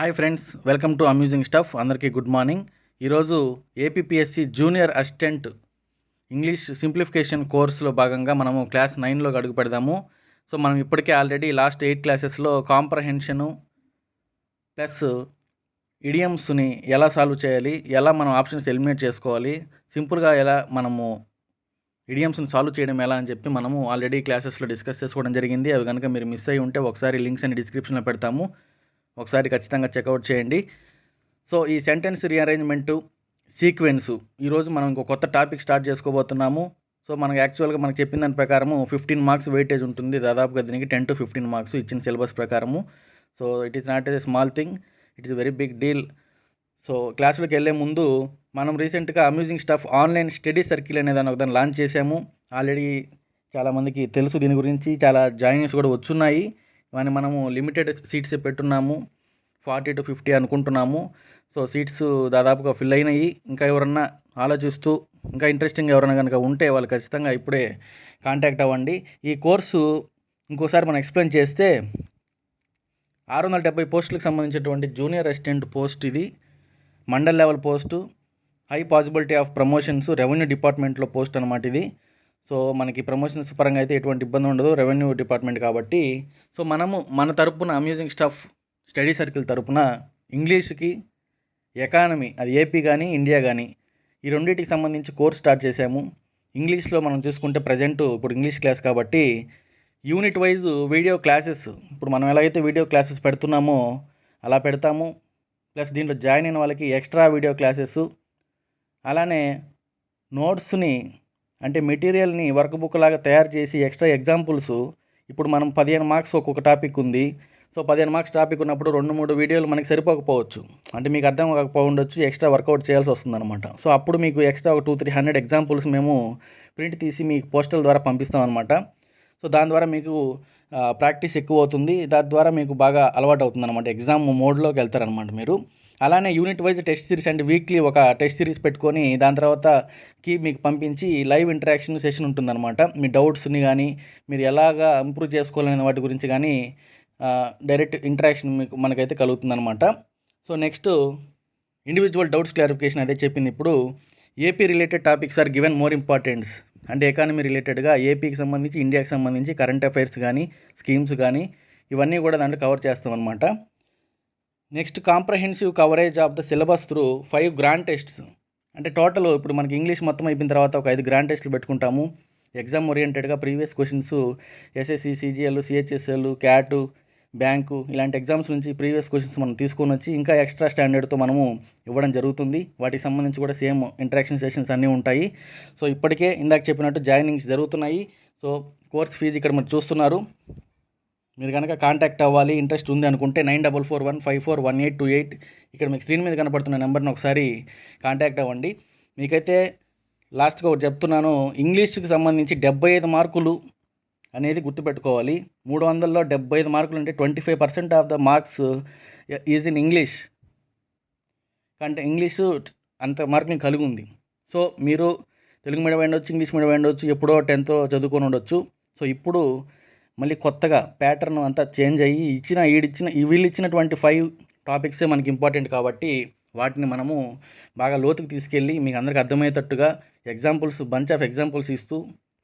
Hi friends, welcome to amusing stuff. అందరికీ good morning. ఈరోజు APPSC junior assistant English simplification కోర్సులో భాగంగా మనము క్లాస్ 9లోకి అడుగు పెడదాము. సో మనం ఇప్పటికే ఆల్రెడీ లాస్ట్ 8 క్లాసెస్లో కాంప్రహెన్షను ప్లస్ ఇడియమ్స్ని ఎలా సాల్వ్ చేయాలి, ఎలా మనం ఆప్షన్స్ ఎలిమినేట్ చేసుకోవాలి, సింపుల్గా ఎలా మనము ఇడియమ్స్ని సాల్వ్ చేయడం ఎలా అని చెప్పి మనము ఆల్రెడీ క్లాసెస్లో డిస్కస్ చేసుకోవడం జరిగింది. అవి కనుక మీరు మిస్ అయ్యి ఉంటే ఒకసారి లింక్స్ అని డిస్క్రిప్షన్లో పెడతాము, ఒకసారి ఖచ్చితంగా చెక్అవుట్ చేయండి. సో ఈ సెంటెన్స్ రీఅరేంజ్మెంటు సీక్వెన్సు ఈరోజు మనం ఇంకో కొత్త టాపిక్ స్టార్ట్ చేసుకోబోతున్నాము. సో మనకు యాక్చువల్గా మనకు చెప్పిన దాని ప్రకారము 15 మార్క్స్ వెయిటేజ్ ఉంటుంది, దాదాపుగా దీనికి 10 to 15 మార్క్స్ ఇచ్చిన సిలబస్ ప్రకారము. So it is not a small thing, it is very big deal. So క్లాసులోకి వెళ్ళే ముందు మనం రీసెంట్గా amusing stuff online study circle అనే దాన్ని లాంచ్ చేసాము. ఆల్రెడీ చాలామందికి తెలుసు దీని గురించి, చాలా జాయినింగ్స్ కూడా వచ్చున్నాయి. ఇవన్నీ మనము లిమిటెడ్ సీట్స్ పెట్టున్నాము, 40 to 50 అనుకుంటున్నాము. సో సీట్స్ దాదాపుగా ఫిల్ అయినాయి. ఇంకా ఎవరన్నా ఆలోచిస్తూ ఇంకా ఇంట్రెస్టింగ్ ఎవరైనా కనుక ఉంటే వాళ్ళు ఖచ్చితంగా ఇప్పుడే కాంటాక్ట్ అవ్వండి. ఈ కోర్సు ఇంకోసారి మనం ఎక్స్ప్లెయిన్ చేస్తే 670 పోస్టులకు సంబంధించినటువంటి జూనియర్ అసిస్టెంట్ పోస్ట్ ఇది, mandal level post, high possibility of promotions, revenue డిపార్ట్మెంట్లో పోస్ట్ అనమాట ఇది. సో మనకి ప్రమోషన్స్ పరంగా అయితే ఎటువంటి ఇబ్బంది ఉండదు, రెవెన్యూ డిపార్ట్మెంట్ కాబట్టి. సో మనము మన తరపున అమ్యూజింగ్ స్టఫ్ స్టడీ సర్కిల్ తరపున ఇంగ్లీష్కి, ఎకానమీ, అది ఏపీ కానీ ఇండియా కానీ, ఈ రెండింటికి సంబంధించి కోర్స్ స్టార్ట్ చేశాము. ఇంగ్లీష్లో మనం చూసుకుంటే ప్రజెంట్ ఇప్పుడు ఇంగ్లీష్ క్లాస్ కాబట్టి యూనిట్ వైజ్ వీడియో క్లాసెస్, ఇప్పుడు మనం ఎలాగైతే వీడియో క్లాసెస్ పెడుతున్నామో అలా పెడతాము. ప్లస్ దీంట్లో జాయిన్ అయిన వాళ్ళకి ఎక్స్ట్రా వీడియో క్లాసెస్, అలానే నోట్స్ని అంటే మెటీరియల్ని వర్క్ బుక్ లాగా తయారు చేసి ఎక్స్ట్రా ఎగ్జాంపుల్స్. ఇప్పుడు మనం 15 మార్క్స్ ఒక్కొక్క టాపిక్ ఉంది. సో 15 మార్క్స్ టాపిక్ ఉన్నప్పుడు 2-3 వీడియోలు మనకి సరిపోకపోవచ్చు, అంటే మీకు అర్థం కాకపోవచ్చు, ఎక్స్ట్రా వర్కౌట్ చేయాల్సి వస్తుందన్నమాట. సో అప్పుడు మీకు ఎక్స్ట్రా ఒక 200-300 ఎగ్జాంపుల్స్ మేము ప్రింట్ తీసి మీకు పోస్టల్ ద్వారా పంపిస్తాం అనమాట. సో దాని ద్వారా మీకు ప్రాక్టీస్ ఎక్కువ అవుతుంది, దాని ద్వారా మీకు బాగా అలవాటు అవుతుంది అనమాట, ఎగ్జామ్ మోడ్లోకి వెళ్తారనమాట మీరు. అలానే యూనిట్ వైజ్ టెస్ట్ సిరీస్ అంటే వీక్లీ ఒక టెస్ట్ సిరీస్ పెట్టుకొని దాని తర్వాత మీకు పంపించి లైవ్ ఇంటరాక్షన్ సెషన్ ఉంటుందన్నమాట. మీ డౌట్స్ని కానీ మీరు ఎలాగా ఇంప్రూవ్ చేసుకోవాలనే వాటి గురించి కానీ డైరెక్ట్ ఇంటరాక్షన్ మనకైతే కలుగుతుందన్నమాట. So next individual doubts clarification అదే చెప్పింది. ఇప్పుడు AP related topics are given more importance, అంటే ఎకానమీ రిలేటెడ్గా ఏపీకి సంబంధించి, ఇండియాకి సంబంధించి కరెంట్ అఫైర్స్ కానీ, స్కీమ్స్ కానీ ఇవన్నీ కూడా దాంట్లో కవర్ చేస్తాం అనమాట. Next comprehensive coverage of the syllabus through 5 grand tests, అంటే టోటల్ ఇప్పుడు మనకి ఇంగ్లీష్ మొత్తం అయిపోయిన తర్వాత ఒక 5 గ్రాండ్ టెస్టులు పెట్టుకుంటాము. ఎగ్జామ్ ఓరియంటెడ్గా previous questions, SSC, CGL, CHSL, CAT, bank ఇలాంటి ఎగ్జామ్స్ నుంచి ప్రీవియస్ క్వశ్చన్స్ మనం తీసుకొని వచ్చి ఇంకా ఎక్స్ట్రా స్టాండర్డ్తో మనము ఇవ్వడం జరుగుతుంది. వాటికి సంబంధించి కూడా సేమ్ ఇంటరాక్షన్ సెషన్స్ అన్నీ ఉంటాయి. సో ఇప్పటికే ఇందాక చెప్పినట్టు జాయినింగ్స్ జరుగుతున్నాయి. సో కోర్స్ ఫీజు ఇక్కడ మీరు చూస్తున్నారు. మీరు కనుక కాంటాక్ట్ అవ్వాలి, ఇంట్రెస్ట్ ఉంది అనుకుంటే 9441541828 ఇక్కడ మీకు స్క్రీన్ మీద కనపడుతున్న నెంబర్ని ఒకసారి కాంటాక్ట్ అవ్వండి. మీకైతే లాస్ట్గా ఒకటి చెప్తున్నాను, ఇంగ్లీష్కి సంబంధించి 75 మార్కులు అనేది గుర్తుపెట్టుకోవాలి. 300లో 75 మార్కులు అంటే 25% of the marks is in English, అంటే ఇంగ్లీషు అంత మార్కుని కలిగి ఉంది. సో మీరు తెలుగు మీడియం ఉండొచ్చు, ఇంగ్లీష్ మీడియం ఉండొచ్చు, ఎప్పుడో 10th చదువుకొని ఉండొచ్చు. సో ఇప్పుడు మళ్ళీ కొత్తగా ప్యాటర్న్ అంతా చేంజ్ అయ్యి వీళ్ళు ఇచ్చినటువంటి 5 టాపిక్సే మనకి ఇంపార్టెంట్ కాబట్టి వాటిని మనము బాగా లోతుకు తీసుకెళ్ళి మీకు అందరికీ అర్థమయ్యేటట్టుగా ఎగ్జాంపుల్స్, బంచ్ ఆఫ్ ఎగ్జాంపుల్స్ ఇస్తూ,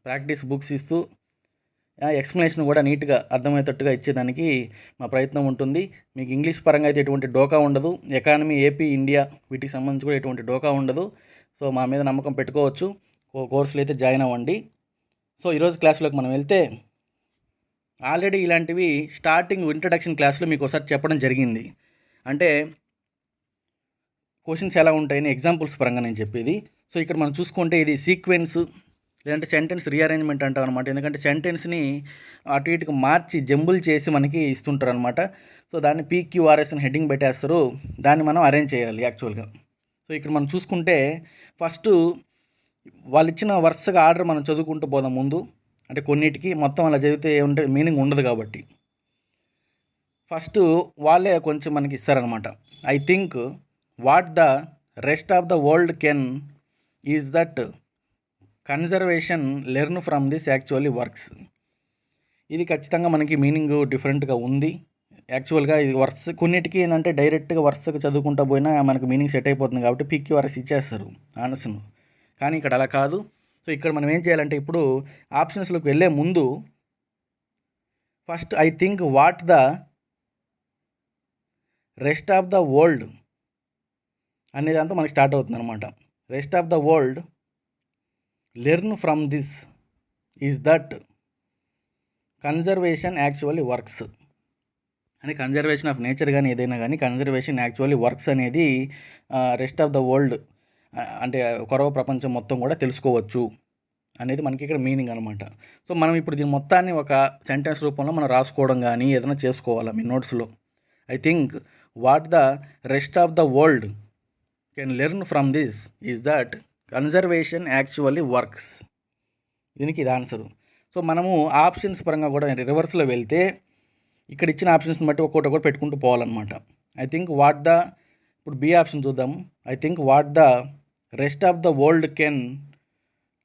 ప్రాక్టీస్ బుక్స్ ఇస్తూ, ఎక్స్ప్లెనేషన్ కూడా నీట్గా అర్థమయ్యేటట్టుగా ఇచ్చేదానికి మా ప్రయత్నం ఉంటుంది. మీకు ఇంగ్లీష్ పరంగా అయితే ఎటువంటి డోకా ఉండదు, ఎకానమీ, ఏపీ, ఇండియా వీటికి సంబంధించి కూడా ఎటువంటి డోకా ఉండదు. సో మా మీద నమ్మకం పెట్టుకోవచ్చు, కోర్సులు అయితే జాయిన్ అవ్వండి. సో ఈరోజు క్లాస్లోకి మనం వెళ్తే, ఆల్రెడీ ఇలాంటివి స్టార్టింగ్ ఇంట్రడక్షన్ క్లాస్లో మీకు ఒకసారి చెప్పడం జరిగింది. అంటే క్వశ్చన్స్ ఎలా ఉంటాయని ఎగ్జాంపుల్స్ పరంగా నేను చెప్పేది. సో ఇక్కడ మనం చూసుకుంటే ఇది సీక్వెన్స్ లేదంటే సెంటెన్స్ రీఅరేంజ్మెంట్ అంటాం అనమాట. ఎందుకంటే సెంటెన్స్ని అటు ఇటుకు మార్చి జంబుల్ చేసి మనకి ఇస్తుంటారు అనమాట. సో దాన్ని పీక్యూఆర్ఎస్ అని హెడ్డింగ్ పెట్టేస్తారు, దాన్ని మనం అరేంజ్ చేయాలి యాక్చువల్గా. సో ఇక్కడ మనం చూసుకుంటే ఫస్ట్ వాళ్ళు ఇచ్చిన వరుసగా ఆర్డర్ మనం చదువుకుంటూ పోదాం ముందు, అంటే కొన్నిటికి మొత్తం అలా చదివితే ఏముంటే మీనింగ్ ఉండదు కాబట్టి. ఫస్ట్ వాళ్ళే కొంచెం మనకి ఇస్తారనమాట. I think what the rest of the world can is that conservation learn from this actually works. ఇది ఖచ్చితంగా మనకి మీనింగ్ డిఫరెంట్గా ఉంది. యాక్చువల్గా ఇది వర్స్ కొన్నిటికి ఏంటంటే డైరెక్ట్గా వరుసగా చదువుకుంటూ పోయినా మనకు మీనింగ్ సెట్ అయిపోతుంది కాబట్టి PQRS ఇచ్చేస్తారు ఆన్సర్ను. కానీ ఇక్కడ అలా కాదు. సో ఇక్కడ మనం ఏం చేయాలంటే ఇప్పుడు ఆప్షన్స్లోకి వెళ్ళే ముందు first I think what the rest of the world అనేదంతా మనకి స్టార్ట్ అవుతుంది అనమాట. Rest of the world learn from this is that conservation actually works అని. కన్జర్వేషన్ ఆఫ్ నేచర్ కానీ ఏదైనా కానీ కన్జర్వేషన్ యాక్చువల్లీ వర్క్స్ అనేది రెస్ట్ ఆఫ్ ద వరల్డ్ అంటే కొరవ ప్రపంచం మొత్తం కూడా తెలుసుకోవచ్చు అనేది మనకి ఇక్కడ మీనింగ్ అనమాట. సో మనం ఇప్పుడు దీని మొత్తాన్ని ఒక సెంటెన్స్ రూపంలో మనం రాసుకోవడం కానీ ఏదైనా చేసుకోవాలా మీ నోట్స్లో. I think what the rest of the world can learn from this is that conservation actually works. దీనికి ఇది ఆన్సరు. సో మనము ఆప్షన్స్ పరంగా కూడా రివర్స్లో వెళ్తే ఇక్కడ ఇచ్చిన ఆప్షన్స్ని బట్టి ఒక్కొక్కటి పెట్టుకుంటూ పోవాలన్నమాట. ఐ థింక్ వాట్ ద ఇప్పుడు బి ఆప్షన్ చూద్దాము. I think what the rest of the world can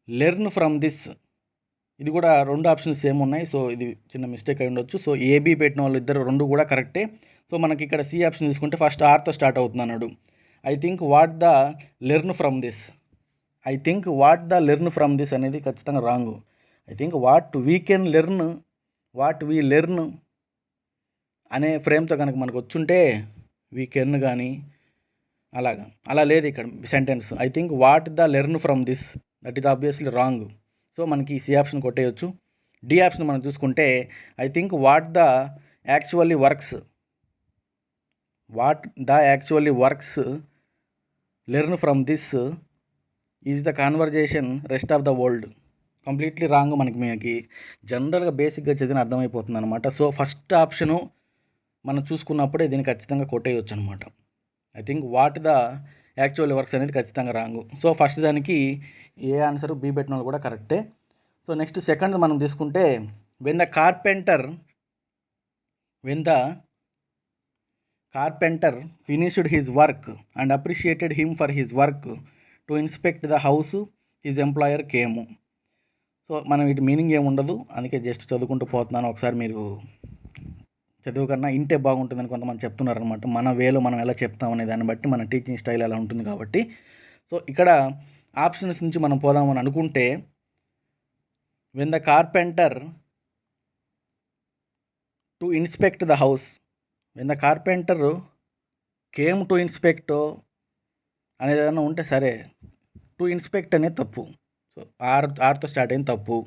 learn from this. ఇది కూడా రెండు ఆప్షన్స్ సేమ్ ఉన్నాయి. సో ఇది చిన్న మిస్టేక్ అయి ఉండొచ్చు. సో ఏబీ పెట్టిన వాళ్ళు ఇద్దరు రెండు కూడా కరెక్టే. సో మనకి ఇక్కడ సి ఆప్షన్ తీసుకుంటే ఫస్ట్ ఆర్తో స్టార్ట్ అవుతుంది అన్నాడు. I think what the learn from this. I think what the learn from this అనేది ఖచ్చితంగా wrong. I think what we can learn, what we learn అనే ఫ్రేమ్తో కనుక మనకు వచ్చుంటే వీ కెన్ కానీ అలా లేదు ఇక్కడ sentence. I think what the learn from this, that is obviously wrong. So మనకి సి ఆప్షన్ కొట్టేయచ్చు. డి ఆప్షన్ మనం చూసుకుంటే I think what the actually works, what the actually works learn from this is the conversation rest of the world. Completely wrong. మనకి జనరల్గా బేసిక్గా చదివిన అర్థమైపోతుంది అనమాట. So first option మనం చూసుకున్నప్పుడే దీన్ని ఖచ్చితంగా కొట్టేయచ్చు అనమాట. I think what the actual works అనేది ఖచ్చితంగా రాంగు. సో ఫస్ట్ దానికి ఏ ఆన్సర్ బి పెట్టిన వాళ్ళు కూడా కరెక్టే. సో నెక్స్ట్ సెకండ్ మనం తీసుకుంటే when the carpenter finished his work and appreciated him for his work to inspect the house his employer కేము. So మనం వీటి మీనింగ్ ఏముండదు, అందుకే జస్ట్ చదువుకుంటూ పోతున్నాను. ఒకసారి మీరు చదువు కన్నా ఇంటే బాగుంటుందని కొంతమంది చెప్తున్నారనమాట. మన వేలో మనం ఎలా చెప్తామనే దాన్ని బట్టి మన టీచింగ్ స్టైల్ ఎలా ఉంటుంది కాబట్టి. సో ఇక్కడ ఆప్షన్స్ నుంచి మనం పోదామని అనుకుంటే when the carpenter to inspect the house, when the carpenter came to inspect అనేది ఏదైనా ఉంటే సరే, టు ఇన్స్పెక్ట్ అనేది తప్పు. సో ఆర్తో స్టార్ట్ అయిన తప్పు.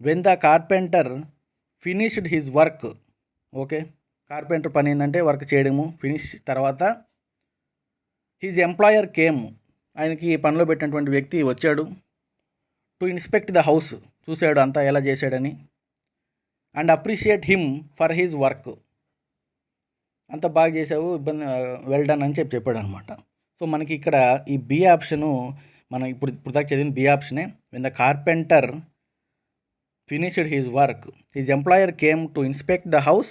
When the carpenter finished his work, okay, carpenter పని ఏంటంటే వర్క్ చేయడము, ఫినిష్ తర్వాత హిజ్ ఎంప్లాయర్ కేమ్, ఆయనకి పనిలో పెట్టినటువంటి వ్యక్తి వచ్చాడు. టు ఇన్స్పెక్ట్ ద హౌస్, చూశాడు అంతా ఎలా చేశాడని. And appreciate him for his work, అంత బాగా చేసావు, ఇబ్బంది, వెల్ డన్ అని చెప్పాడు అనమాట. సో మనకి ఇక్కడ ఈ బి ఆప్షను మనం ఇప్పుడు దాకా చదివిన బి ఆప్షనే. When the carpenter finished his work his employer came to inspect the house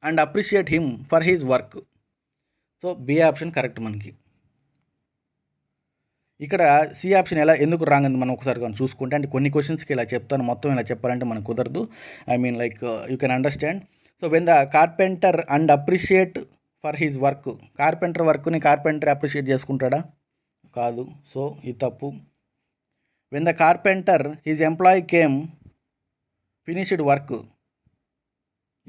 and appreciate him for his work. So B option correct మనకి. ఇక్కడ సి ఆప్షన్ ఎందుకు రాంగ్ అని మనం ఒకసారి కానీ చూసుకుంటే, అంటే కొన్ని క్వశ్చన్స్కి ఇలా చెప్తాను, మొత్తం ఇలా చెప్పాలంటే మనకు కుదరదు. I mean like you can understand. So when the carpenter and appreciate for his work, carpenter వర్క్ని కార్పెంటర్ అప్రిషియేట్ చేసుకుంటాడా? కాదు. సో ఇది తప్పు. When the carpenter his employee came finished work,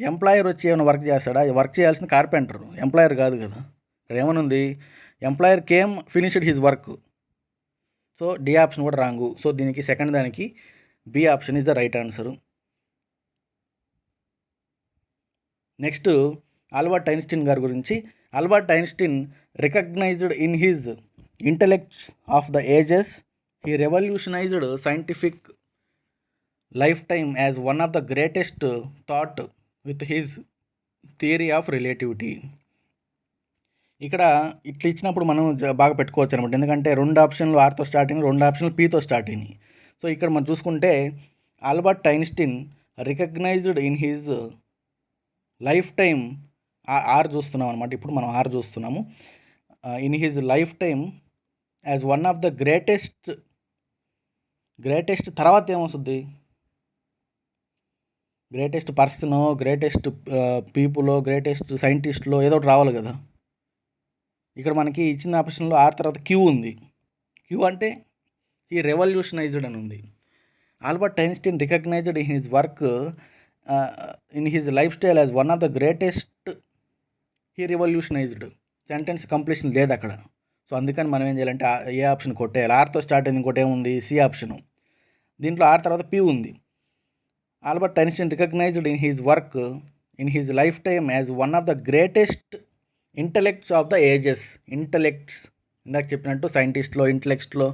employer వచ్చి ఏమైనా వర్క్ చేస్తాడా? వర్క్ చేయాల్సిన కార్పెంటర్, ఎంప్లాయర్ కాదు కదా. ఇక్కడ ఏమనుంది, employer came finished his work. So D option కూడా రాంగు. సో దీనికి సెకండ్ దానికి B option is the right answer. Next Albert Einstein గారి గురించి. Albert Einstein recognised in his intellects of the ages he revolutionised scientific life time as one of the greatest thought with his theory of relativity. ఇక్కడ ఇట్లా ఇచ్చినప్పుడు మనం బాగా పెట్టుకోవచ్చు అనమాట. ఎందుకంటే రెండు ఆప్షన్లు ఆర్తో స్టార్ట్ అయినాయి, రెండు ఆప్షన్లు పీతో స్టార్ట్ అయినాయి. సో ఇక్కడ మనం చూసుకుంటే Albert Einstein recognised in his lifetime, R చూస్తున్నాం అనమాట. ఇప్పుడు మనం ఆర్ చూస్తున్నాము. In his life time as one of the greatest తర్వాత ఏమొస్తుంది, గ్రేటెస్ట్ పర్సనో, గ్రేటెస్ట్ పీపులో, గ్రేటెస్ట్ సైంటిస్ట్లో ఏదో ఒకటి రావాలి కదా. ఇక్కడ మనకి ఇచ్చిన ఆప్షన్లో ఆర్ తర్వాత క్యూ ఉంది. క్యూ అంటే ఈ రెవల్యూషనైజ్డ్ అని ఉంది. Albert Einstein recognised in his work in his life style as one of the greatest he revolutionised. Sentence completion లేదు అక్కడ. సో అందుకని మనం ఏం చేయాలంటే ఏ ఆప్షన్ కొట్టేయాలి. ఆర్తో స్టార్ట్ అయింది, ఇంకోటి ఏముంది, సి ఆప్షను. దీంట్లో ఆర్ తర్వాత పి ఉంది. Albert Einstein recognised in his work in his life time as one of the greatest intellects of the ages. Intellects ఇందాక చెప్పినట్టు సైంటిస్ట్లో, ఇంటలెక్ట్స్లో,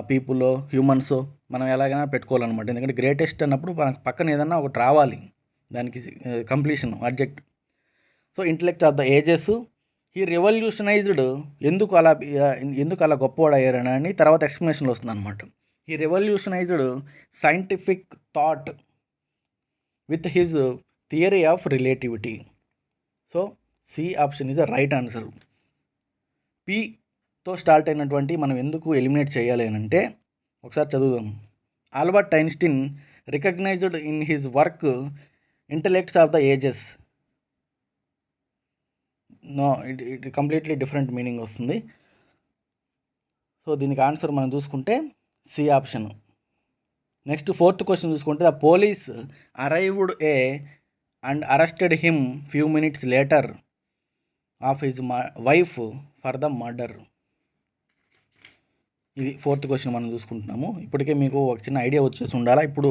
పీపుల్లో, హ్యూమన్స్ మనం ఎలాగైనా పెట్టుకోవాలన్నమాట. ఎందుకంటే గ్రేటెస్ట్ అన్నప్పుడు మనకు పక్కన ఏదన్నా ఒకటి రావాలి, దానికి completion object. So intellect of the ages, he revolutionized ఎందుకు అలా గొప్పవాడు అయ్యారని తర్వాత ఎక్స్ప్లెనేషన్లో వస్తుంది అనమాట. He revolutionized scientific thought with his theory of relativity. So C option is the right answer. పితో స్టార్ట్ అయినటువంటి మనం ఎందుకు ఎలిమినేట్ చేయాలి అని అంటే ఒకసారి చదువుదాం. Albert Einstein recognised in his work intellects of the ages. No, it completely different meaning వస్తుంది. సో దీనికి ఆన్సర్ మనం చూసుకుంటే C option. Next fourth question చూసుకుంటే the police arrived a and arrested him few minutes later of his wife for the murder. ఇది fourth question మనం చూసుకుంటున్నాము. ఇప్పటికే మీకు ఒక చిన్న ఐడియా వచ్చేసి ఉండాలా. ఇప్పుడు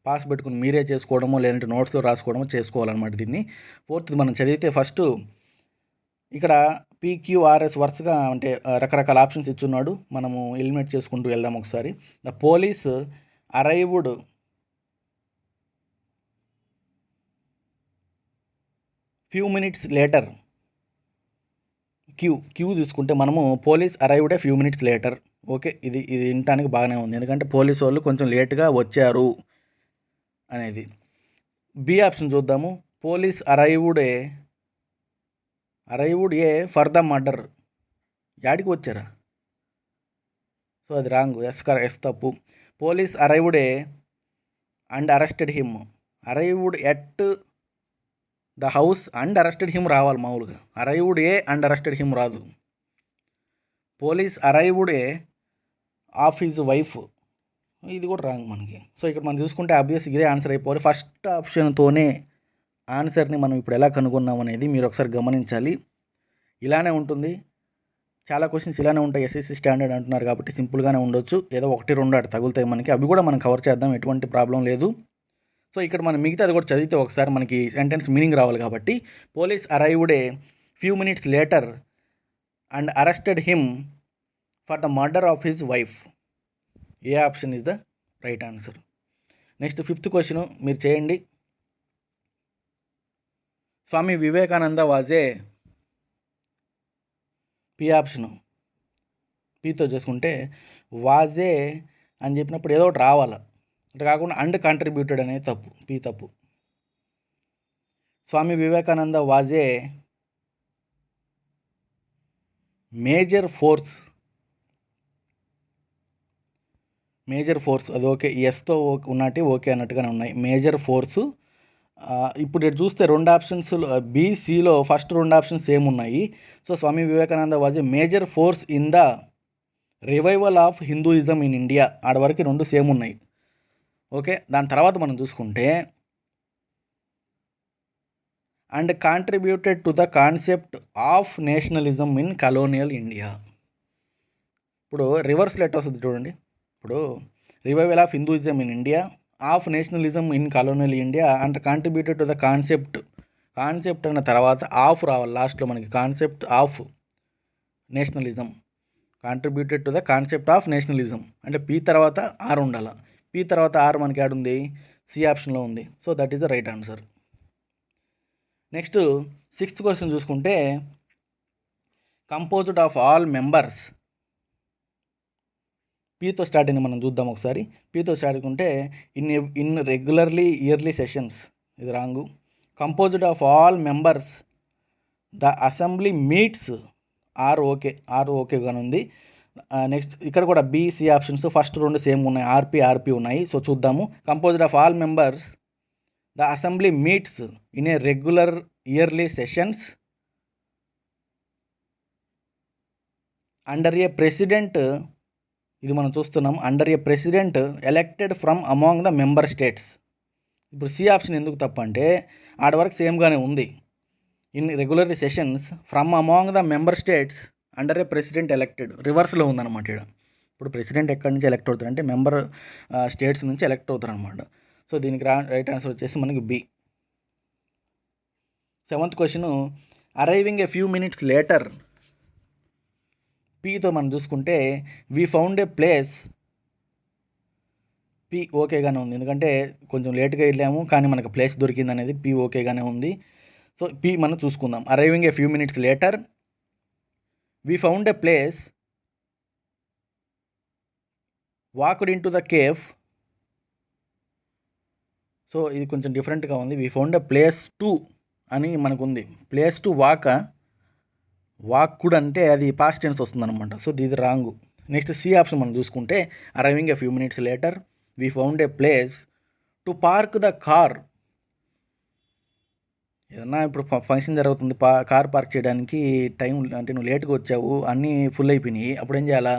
పాస్ పెట్టుకుని మీరే చేసుకోవడమో లేదంటే నోట్స్లో రాసుకోవడమో చేసుకోవాలన్నమాట. దీన్ని ఫోర్త్ మనం చదివితే ఫస్ట్ ఇక్కడ పీక్యూఆర్ఎస్ వరుసగా అంటే రకరకాల ఆప్షన్స్ ఇచ్చున్నాడు. మనము ఎలిమినేట్ చేసుకుంటూ వెళ్దాం ఒకసారి. The police arrived few minutes later. Q తీసుకుంటే మనము police arrived a few minutes later. Okay, ఇది వినటానికి బాగానే ఉంది, ఎందుకంటే పోలీసు వాళ్ళు కొంచెం లేట్గా వచ్చారు అనేది. బి ఆప్షన్ చూద్దాము. Police arrived a for the murder. యాడికి వచ్చారా? సో అది రాంగ్. ఎస్ తప్పు. Police arrived a and arrested him. Arrived at the house and arrested him రావాలి మామూలుగా. Arrived a and arrested him రాదు. Police arrived a of his wife, ఇది కూడా wrong మనకి. సో ఇక్కడ మనం చూసుకుంటే ఆబ్వియస్ ఇదే ఆన్సర్ అయిపోవాలి. ఫస్ట్ ఆప్షన్తోనే ఆన్సర్ని మనం ఇప్పుడు ఎలా కనుగొన్నాం అనేది మీరు ఒకసారి గమనించాలి. ఇలానే ఉంటుంది, చాలా క్వశ్చన్స్ ఇలానే ఉంటాయి. ఎస్ఎస్సి స్టాండర్డ్ అంటున్నారు కాబట్టి సింపుల్గానే ఉండొచ్చు. ఏదో 1-2 అటు తగులుతాయి మనకి, అవి కూడా మనం కవర్ చేద్దాం, ఎటువంటి ప్రాబ్లం లేదు. సో ఇక్కడ మనం మిగతా అది కూడా చదివితే ఒకసారి మనకి సెంటెన్స్ మీనింగ్ రావాలి కాబట్టి police arrived a few minutes later and arrested him for the murder of his wife. A option is the right answer. Next fifth question మీరు చేయండి. స్వామి వివేకానంద వాజే పి ఆప్షను. పీతో చేసుకుంటే వాజే అని చెప్పినప్పుడు ఏదో ఒకటి రావాలి, అంటే కాకుండా అండ్ కాంట్రిబ్యూటెడ్ అనేది తప్పు, పి తప్పు. Swami Vivekananda was major force అది ఓకే. ఎస్తో ఉన్నట్టు ఓకే అన్నట్టుగానే ఉన్నాయి. Major force. ఇప్పుడు ఇటు చూస్తే 2 ఆప్షన్స్ బీసీలో ఫస్ట్ 2 ఆప్షన్స్ సేమ్ ఉన్నాయి. So Swami Vivekananda was a major force in the revival of Hinduism in India. ఆడ వరకు 2 సేమ్ ఉన్నాయి. ఓకే, దాని తర్వాత మనం చూసుకుంటే and contributed to the concept of nationalism in colonial India. ఇప్పుడు రివర్స్ లెట్ వస్తుంది చూడండి. ఇప్పుడు revival of Hinduism in India, of nationalism in colonial India and contributed to the concept అన్న తర్వాత ఆఫ్ రావాలి లాస్ట్లో మనకి. Concept of nationalism, contributed to the concept of nationalism అంటే పీ తర్వాత ఆర్ ఉండాలి. పీ తర్వాత ఆర్ మనకి ఆడుంది, సి ఆప్షన్లో ఉంది. So that is the right answer. Next 6th question చూసుకుంటే కంపోజ్డ్ ఆఫ్ ఆల్ మెంబర్స్. పీతో స్టార్ట్ అయింది, మనం చూద్దాం ఒకసారి. పీతో స్టార్ట్ అనుకుంటే ఇన్ రెగ్యులర్లీ ఇయర్లీ సెషన్స్, ఇది wrong. Composed of all members the assembly meets, R ఓకేగానే ఉంది. నెక్స్ట్ ఇక్కడ కూడా బీసీ ఆప్షన్స్ ఫస్ట్ 2 సేమ్ ఉన్నాయి, ఆర్పీ ఉన్నాయి. సో చూద్దాము. Composed of all members the assembly meets in a regular yearly sessions under a president. ఇది మనం చూస్తున్నాం, under a president elected from among the member states. ఇప్పుడు C option ఎందుకు తప్ప అంటే ఆడ వరకు సేమ్గానే ఉంది. In regular sessions from among the member states under a president elected రివర్స్లో ఉందన్నమాట ఇక్కడ. ఇప్పుడు ప్రెసిడెంట్ ఎక్కడి నుంచి ఎలెక్ట్ అవుతారు అంటే మెంబర్ స్టేట్స్ నుంచి ఎలెక్ట్ అవుతారు అనమాట. సో దీనికి రైట్ ఆన్సర్ వచ్చేసి మనకి B. 7th question, arriving a few minutes later. పీతో మనం చూసుకుంటే we found a place. P ఓకేగానే ఉంది, ఎందుకంటే కొంచెం లేట్గా వెళ్ళాము కానీ మనకు ప్లేస్ దొరికింది అనేది పీ ఓకేగానే ఉంది. సో పీ మనం చూసుకుందాం. Arriving a few minutes later, we found a place, walked into the cafe. So ఇది కొంచెం డిఫరెంట్గా ఉంది. We found a place to అని మనకు ఉంది. ప్లేస్ టు వాక్డ్ అంటే అది పాస్ట్ టెన్స్ వస్తుందన్నమాట. సో ఇది రాంగు. నెక్స్ట్ సి ఆప్షన్ మనం చూసుకుంటే arriving a few minutes later, we found a place to park the car. ఏదన్నా ఇప్పుడు ఫంక్షన్ జరుగుతుంది, కార్ పార్క్ చేయడానికి టైం అంటే నువ్వు లేట్గా వచ్చావు, అన్నీ ఫుల్ అయిపోయినాయి, అప్పుడు ఏం చేయాలా?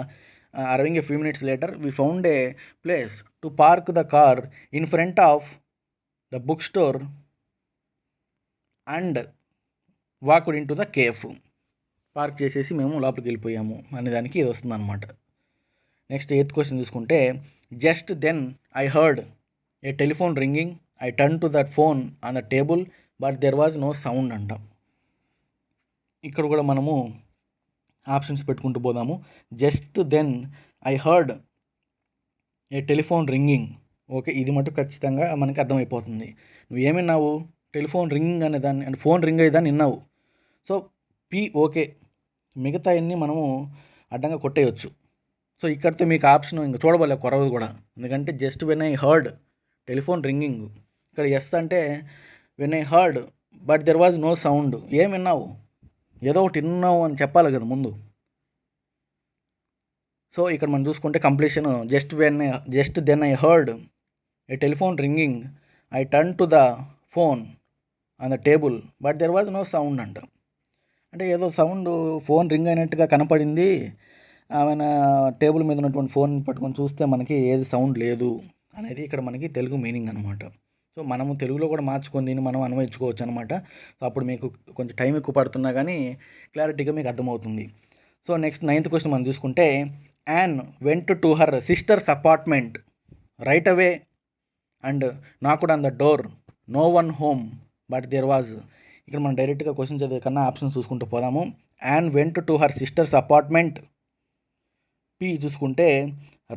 Arriving a few minutes later, we found a place to park the car in front of the book store and walked into the cafe. Park చేసేసి మేము లోపలికి వెళ్ళిపోయాము అనే దానికి ఇది వస్తుంది అనమాట. నెక్స్ట్ 8th క్వశ్చన్ చూసుకుంటే just then I heard a telephone ringing, I turn to that phone on the table but there was no sound అంటాం. ఇక్కడ కూడా మనము ఆప్షన్స్ పెట్టుకుంటూ పోదాము. Just then I heard a telephone ringing. Okay, ఇది మటు ఖచ్చితంగా మనకి అర్థమైపోతుంది. నువ్వు ఏమి విన్నావు? టెలిఫోన్ రింగింగ్ అనే దాన్ని, అంటే ఫోన్ రింగ్ అయ్యేదాన్ని విన్నావు. సో పీ ఓకే, మిగతా అన్ని మనము అడ్డంగా కొట్టేయచ్చు. సో ఇక్కడితో మీకు ఆప్షన్ ఇంకా చూడబోలే కొరవదు కూడా, ఎందుకంటే just when I heard telephone ringing. ఇక్కడ ఎస్ అంటే when I heard but there was no sound. ఏం విన్నావు? ఏదో ఒకటి విన్నావు అని చెప్పాలి కదా ముందు. సో ఇక్కడ మనం చూసుకుంటే completion just then I heard a telephone ringing, I turn to the phone on the table but there was no sound అంట. అంటే ఏదో సౌండ్ ఫోన్ రింగ్ అయినట్టుగా కనపడింది, ఆమె టేబుల్ మీద ఉన్నటువంటి ఫోన్ పట్టుకొని చూస్తే మనకి ఏది సౌండ్ లేదు అనేది ఇక్కడ మనకి తెలుగు మీనింగ్ అనమాట. సో మనము తెలుగులో కూడా మార్చుకొని దీన్ని మనం అన్వయించుకోవచ్చు అనమాట. సో అప్పుడు మీకు కొంచెం టైం ఎక్కువ పడుతున్నా కానీ క్లారిటీగా మీకు అర్థమవుతుంది. సో నెక్స్ట్ 9th క్వశ్చన్ మనం చూసుకుంటే Ann went to her sister's apartment right away and knocked on the door, no one home but there was. ఇక్కడ మనం డైరెక్ట్గా క్వశ్చన్ చదివే కన్నా ఆప్షన్ చూసుకుంటూ పోదాము. Ann went to her sister's apartment, P చూసుకుంటే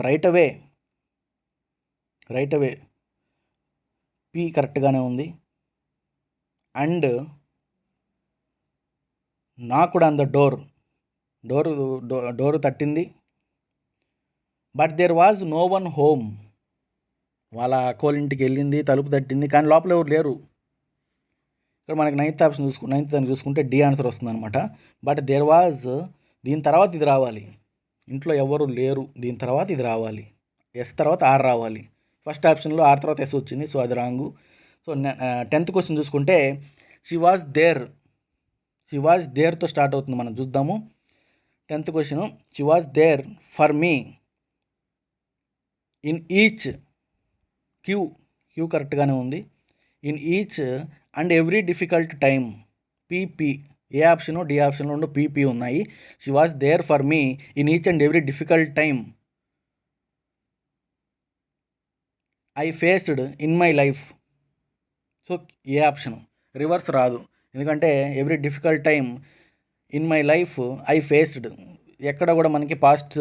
రైట్ అవే పీ కరెక్ట్గానే ఉంది. And knocked on the door తట్టింది. But there was no one home, వాళ్ళ అక్కోళ్ళింటికి వెళ్ళింది, తలుపు తట్టింది, కానీ లోపల ఎవరు లేరు. ఇక్కడ మనకి 9th ఆప్షన్ దాన్ని చూసుకుంటే డి ఆన్సర్ వస్తుంది అనమాట. బట్ దేర్ వాజ్, దీని తర్వాత ఇది రావాలి, ఇంట్లో ఎవరు లేరు, దీని తర్వాత ఇది రావాలి, ఎస్ తర్వాత ఆర్ రావాలి. ఫస్ట్ ఆప్షన్లో ఆర్ తర్వాత ఎస్ వచ్చింది, సో అది రాంగు. సో 10th క్వశ్చన్ చూసుకుంటే షీ వాజ్ దేర్తో స్టార్ట్ అవుతుంది, మనం చూద్దాము. 10th question, she was there for me in each, Q కరెక్ట్గానే ఉంది. In each and every difficult time, PP. A option D ఆప్షన్లో ఉండు పీపీ ఉన్నాయి. She was there for me in each and every difficult time, I faced in my life. So A option reverse రాదు, ఎందుకంటే every difficult time in my life I faced, ఎక్కడ కూడా మనకి past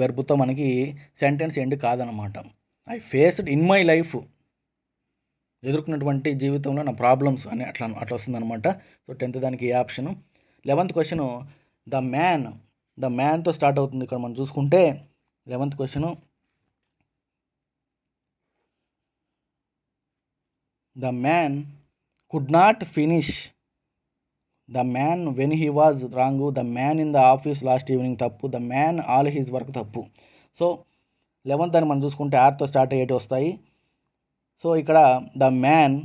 వెర్బ్తో మనకి సెంటెన్స్ ఎండ్ కాదనమాట. I faced in my life, ఎదుర్కొన్నటువంటి జీవితంలో నా ప్రాబ్లమ్స్ అని అట్లా వస్తుందన్నమాట. సో 10th దానికి A option. 11th question, the మ్యాన్తో స్టార్ట్ అవుతుంది. ఇక్కడ మనం చూసుకుంటే 11th question, the man could not finish, the man when he was wrong, the man in the office last evening తప్పు, the man all his work తప్పు. So 11th అని మనం చూసుకుంటే ఆర్తో స్టార్ట్ అయ్యేటి వస్తాయి. సో ఇక్కడ the man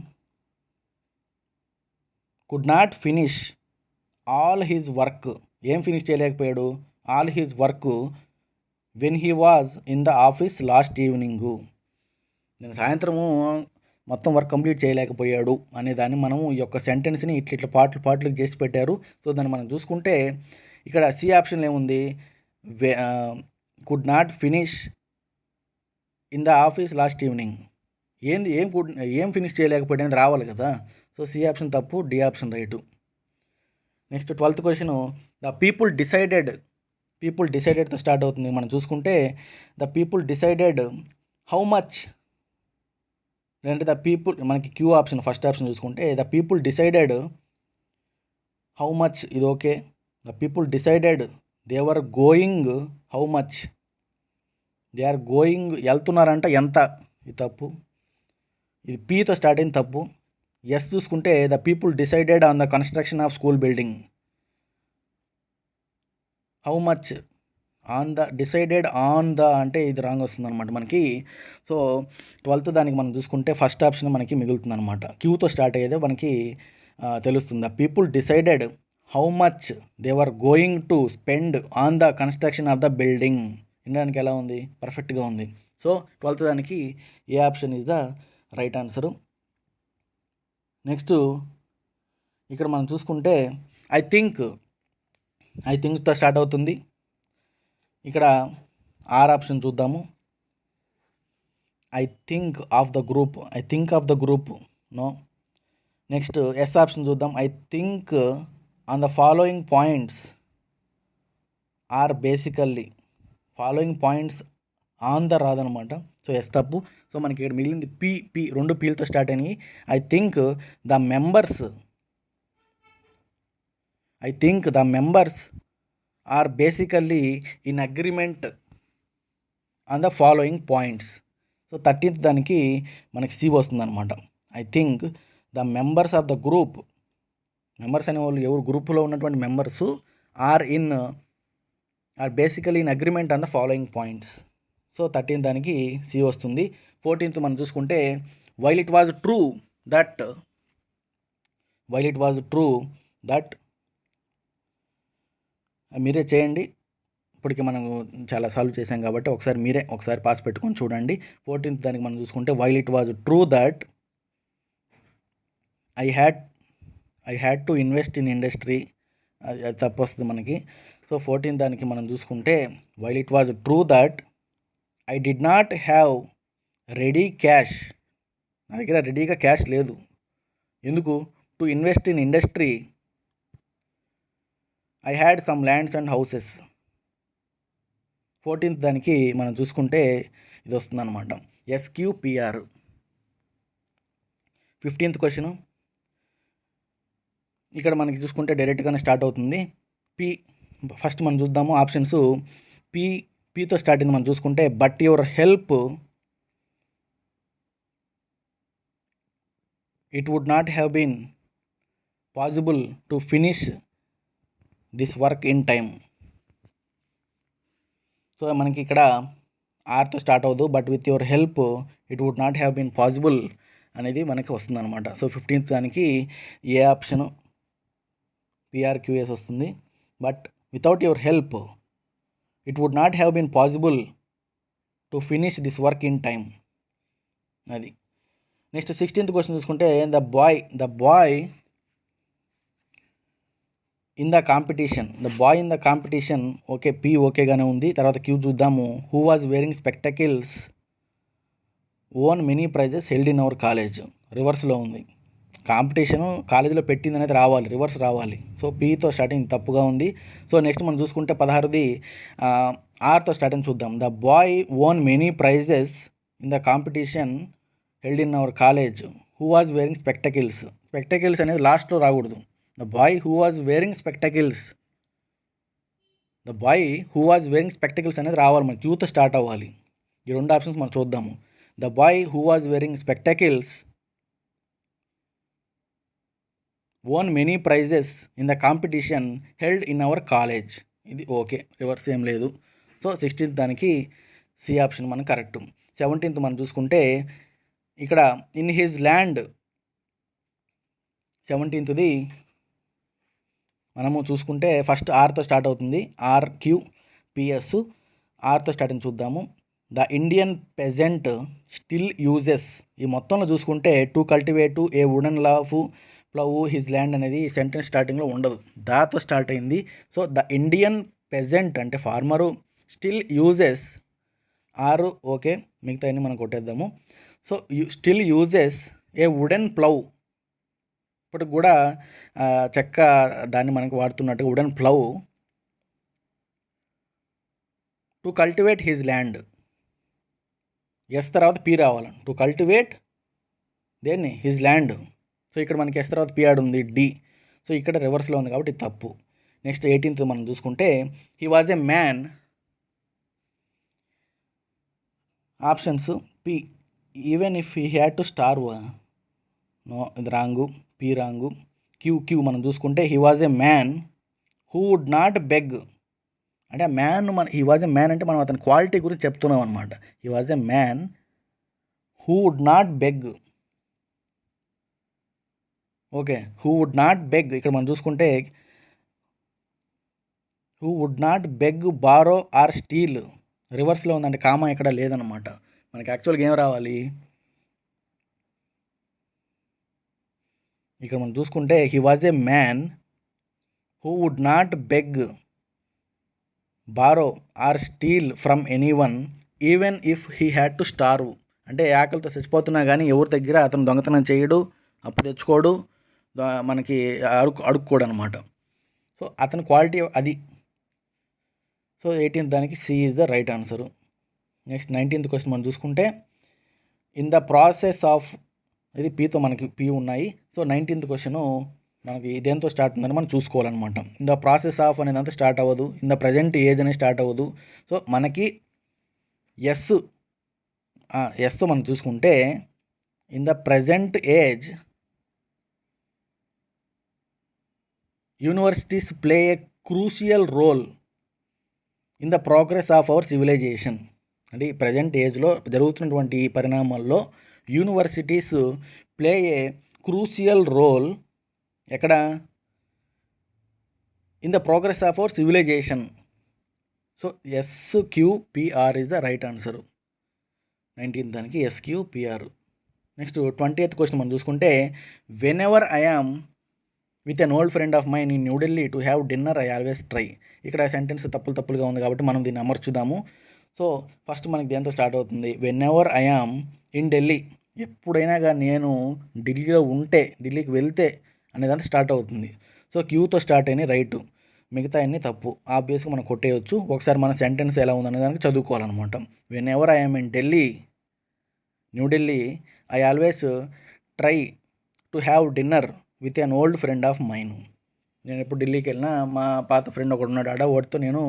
could not finish all his work. ఏం finish చేయలేకపోయాడు? All his work when he was in the office last evening. నేను సాయంత్రము మొత్తం వర్క్ కంప్లీట్ చేయలేకపోయాడు అనే దాన్ని మనము ఈ యొక్క సెంటెన్స్ని ఇట్లా పాటలు చేసి పెట్టారు. సో దాన్ని మనం చూసుకుంటే ఇక్కడ సి ఆప్షన్లో ఏముంది? Could not finish in the office last evening. ఏం ఫినిష్ చేయలేకపోయాడు అనేది రావాలి కదా. సో సి ఆప్షన్ తప్పు, D option right. Next 12th question, the people డిసైడెడ్తో స్టార్ట్ అవుతుంది. మనం చూసుకుంటే the people decided how much, లేదంటే ద పీపుల్, మనకి క్యూ ఆప్షన్ ఫస్ట్ ఆప్షన్ చూసుకుంటే the people decided how much, ఇది okay. The people decided they were going how much, they are going, వెళ్తున్నారంట ఎంత, ఇది తప్పు. ఇది పీతో స్టార్ట్ అయింది, తప్పు. ఎస్ చూసుకుంటే the people decided on the construction of school building. How much on the, decided on the అంటే ఇది రాంగ్ వస్తుంది అనమాట మనకి. సో 12th దానికి మనం చూసుకుంటే ఫస్ట్ ఆప్షన్ మనకి మిగులుతుంది అనమాట. క్యూతో స్టార్ట్ అయ్యేదే మనకి తెలుస్తుంది. The people decided how much they were going to spend on the construction of the building. వినడానికి ఎలా ఉంది? పర్ఫెక్ట్గా ఉంది. సో 12th దానికి A option is the right answer. Next ఇక్కడ మనం చూసుకుంటే ఐ థింక్తో స్టార్ట్ అవుతుంది. ఇక్కడ ఆర్ ఆప్షన్ చూద్దాము. I think of the group, no. Next S option చూద్దాం. I think on the following points are basically, following points on the రాదనమాట. So yes తప్పు. సో మనకి ఇక్కడ మిగిలింది పి, రెండు పీలతో స్టార్ట్ అయినాయి. I think the members are basically in agreement on the following points. So 13th దానికి మనకి సి వస్తుంది అనమాట. I think the members of the group, members అనే వాళ్ళు ఎవరు, గ్రూప్లో ఉన్నటువంటి members are basically in agreement on the following points. So 13th దానికి సి వస్తుంది. 14th మనం చూసుకుంటే while it was true that మీరే చేయండి. ఇప్పటికి మనం చాలా సాల్వ్ చేసాం కాబట్టి ఒకసారి పాస్ పెట్టుకొని చూడండి. 14th దానికి మనం చూసుకుంటే while it was true that I had to invest in industry, అది తప్పు వస్తుంది మనకి. సో 14th దానికి మనం చూసుకుంటే while it was true that I did not have ready cash, నా దగ్గర రెడీగా క్యాష్ లేదు. ఎందుకు? To invest in industry I had some lands and houses. 14th దానికి మనం చూసుకుంటే ఇది వస్తుంది అనమాట, SQPR. 15th క్వశ్చన్, ఇక్కడ మనకి చూసుకుంటే డైరెక్ట్గానే స్టార్ట్ అవుతుంది. ఫస్ట్ మనం చూద్దాము ఆప్షన్స్. పీతో స్టార్ట్ అయింది మనం చూసుకుంటే but your help it would not have been possible to finish this work in time. So మనకి ఇక్కడ ఆర్తో స్టార్ట్ అవ్వదు, but with your help it would not have been possible అనేది మనకి వస్తుంది అనమాట. సో 15th దానికి ఏ ఆప్షను PRQS వస్తుంది. But without your help it would not have been possible to finish this work in time, అది. Next 16th question చూసుకుంటే the boy in the competition, okay, P ఓకేగానే ఉంది. తర్వాత Q చూద్దాము. Who was wearing spectacles won many prizes held in our college, రివర్స్లో ఉంది. Competition కాలేజీలో పెట్టింది అనేది రావాలి, రివర్స్ రావాలి. సో పీతో స్టార్టింగ్ తప్పుగా ఉంది. సో నెక్స్ట్ మనం చూసుకుంటే 16ది ఆర్తో స్టార్టింగ్ చూద్దాం. The boy won many prizes in the competition held in our college who was wearing spectacles అనేది లాస్ట్లో రాకూడదు. The boy who was wearing spectacles అనేది రావాలి, మన క్యూతో స్టార్ట్ అవ్వాలి. ఈ రెండు ఆప్షన్స్ మనం చూద్దాము. The boy who was wearing spectacles won many prizes in the competition held in our college, ఇది ఓకే, రివర్స్ ఏం లేదు. సో 16th దానికి సి ఆప్షన్ మనకు కరెక్ట్. 17th మనం చూసుకుంటే ఇక్కడ ఇన్ హిజ్ ల్యాండ్ 17th మనము చూసుకుంటే ఫస్ట్ ఆర్తో స్టార్ట్ అవుతుంది. RQPS ఆర్తో స్టార్ట్ అని చూద్దాము. The Indian peasant still uses, ఈ మొత్తంలో చూసుకుంటే to cultivate a wooden plough his land అనేది సెంటెన్స్ స్టార్టింగ్లో ఉండదు, దాతో స్టార్ట్ అయింది. సో ద ఇండియన్ పెజెంట్ అంటే farmer, still uses R okay, మిగతా అన్ని మనం కొట్టేద్దాము. So still uses a wooden plough, ఇప్పటికి కూడా చెక్క దాన్ని మనకి వాడుతున్నట్టుగా wooden plough to cultivate his land. S తర్వాత పీ రావాలి, టు కల్టివేట్ దేన్ని హిజ్ ల్యాండ్. సో ఇక్కడ మనకి ఎస్ తర్వాత పీ ఆడ్ ఉంది డి, సో ఇక్కడ రివర్స్లో ఉంది కాబట్టి తప్పు. నెక్స్ట్ 18th మనం చూసుకుంటే he was a man, options P even if he had to starve, no ఇది రాంగు, పి రాంగు. క్యూ మనం చూసుకుంటే he was a man who would not beg, అంటే ఆ man he was a man అంటే మనం అతని క్వాలిటీ గురించి చెప్తున్నాం అనమాట. He was a man who would not beg, okay, who would not beg. ఇక్కడ మనం చూసుకుంటే who would not beg, borrow or steal, రివర్స్లో ఉందంటే కామా ఇక్కడ లేదనమాట. మనకి యాక్చువల్గా ఏం రావాలి, ఇక్కడ మనం చూసుకుంటే he was a man who would not beg, borrow or steal from anyone even if he had to starve, అంటే ఆకలితో చచ్చిపోతున్నా కానీ ఎవరి దగ్గర అతను దొంగతనం చేయడు, అప్పు తెచ్చుకోడు, మనకి అడుక్కోడు అనమాట. సో అతని క్వాలిటీ అది. సో 18th దానికి C is the right answer. Next 19th question మనం చూసుకుంటే ఇన్ ద ప్రాసెస్ ఆఫ్, ఇది పీతో మనకి పీ ఉన్నాయి. సో 19th క్వశ్చను మనకి దేంతో స్టార్ట్ ఉందని మనం చూసుకోవాలన్నమాట. ఇన్ ద ప్రాసెస్ ఆఫ్ అనేదంతా స్టార్ట్ అవ్వదు, ఇన్ ద ప్రజెంట్ ఏజ్ అనేది స్టార్ట్ అవ్వదు. సో మనకి ఎస్తో మనం చూసుకుంటే in the present age universities play a crucial role in the progress of our civilization, అంటే ఈ ప్రజెంట్ ఏజ్లో జరుగుతున్నటువంటి పరిణామాల్లో universities play a crucial role ఎక్కడ, in the progress of our civilization. So SQPR is the right answer. 19th దానికి SQPR. Next 20th question మనం చూసుకుంటే whenever I am with an old friend of mine in New Delhi to have dinner I always try. ఇక్కడ sentence తప్పులుగా ఉంది కాబట్టి మనం దీన్ని అమర్చుదాము. So first మనకి దేంతో స్టార్ట్ అవుతుంది, when ever I am in Delhi, ఎప్పుడైనా కానీ నేను ఢిల్లీలో ఉంటే, ఢిల్లీకి వెళ్తే అనేదంతా స్టార్ట్ అవుతుంది. సో క్యూతో స్టార్ట్ అయినాయి రైటు, మిగతా అన్నీ తప్పు. ఆబ్వియస్గా మనం కొట్టేయచ్చు. ఒకసారి మన సెంటెన్స్ ఎలా ఉందనే దానికి చదువుకోవాలన్నమాట. Whenever I am in Delhi, New Delhi, I always try to have dinner with an old friend of mine. నేను ఎప్పుడు ఢిల్లీకి వెళ్ళినా మా పాత ఫ్రెండ్ ఒకడు ఉన్నాడు, వాడితో నేను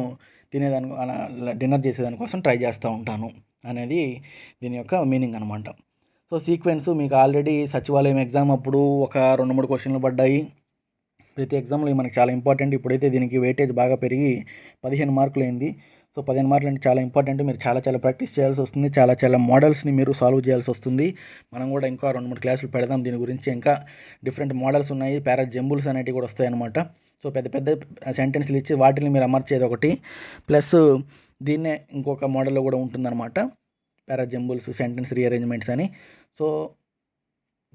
డిన్నర్ చేసేదానికోసం ట్రై చేస్తూ ఉంటాను అనేది దీని యొక్క మీనింగ్ అనమాట. సో సీక్వెన్స్ మీకు ఆల్రెడీ సచివాలయం ఎగ్జామ్ అప్పుడు ఒక 2-3 క్వశ్చన్లు పడ్డాయి. ప్రతి ఎగ్జామ్లో మనకి చాలా ఇంపార్టెంట్. ఇప్పుడైతే దీనికి వెయిటేజ్ బాగా పెరిగి 15 మార్కులు అయింది. సో 15 మార్కులు అంటే చాలా ఇంపార్టెంట్. మీరు చాలా ప్రాక్టీస్ చేయాల్సి వస్తుంది, చాలా మోడల్స్ని మీరు సాల్వ్ చేయాల్సి వస్తుంది. మనం కూడా ఇంకా 2-3 క్లాసులు పెడదాం దీని గురించి. ఇంకా డిఫరెంట్ మోడల్స్ ఉన్నాయి, జంబుల్స్ అనేవి కూడా వస్తాయన్నమాట. సో పెద్ద సెంటెన్స్లు ఇచ్చి వాటిని మీరు అమర్చేది ఒకటి, ప్లస్ దీన్నే ఇంకొక మోడల్లో కూడా ఉంటుందన్నమాట, జంబుల్స్, సెంటెన్స్ రీఅరేంజ్మెంట్స్ అని. So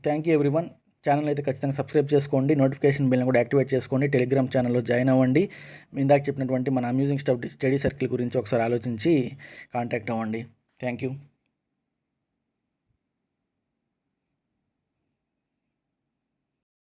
thank you everyone. Channel అయితే ఖచ్చితంగా సబ్స్క్రైబ్ చేసుకోండి, నోటిఫికేషన్ బెల్ని కూడా యాక్టివేట్ చేసుకోండి, టెలిగ్రామ్ ఛానల్లో జాయిన్ అవ్వండి. ఇందాక చెప్పినటువంటి మన అమ్యూజింగ్ స్టడీ సర్కిల్ గురించి ఒకసారి ఆలోచించి కాంటాక్ట్ అవ్వండి. Thank you.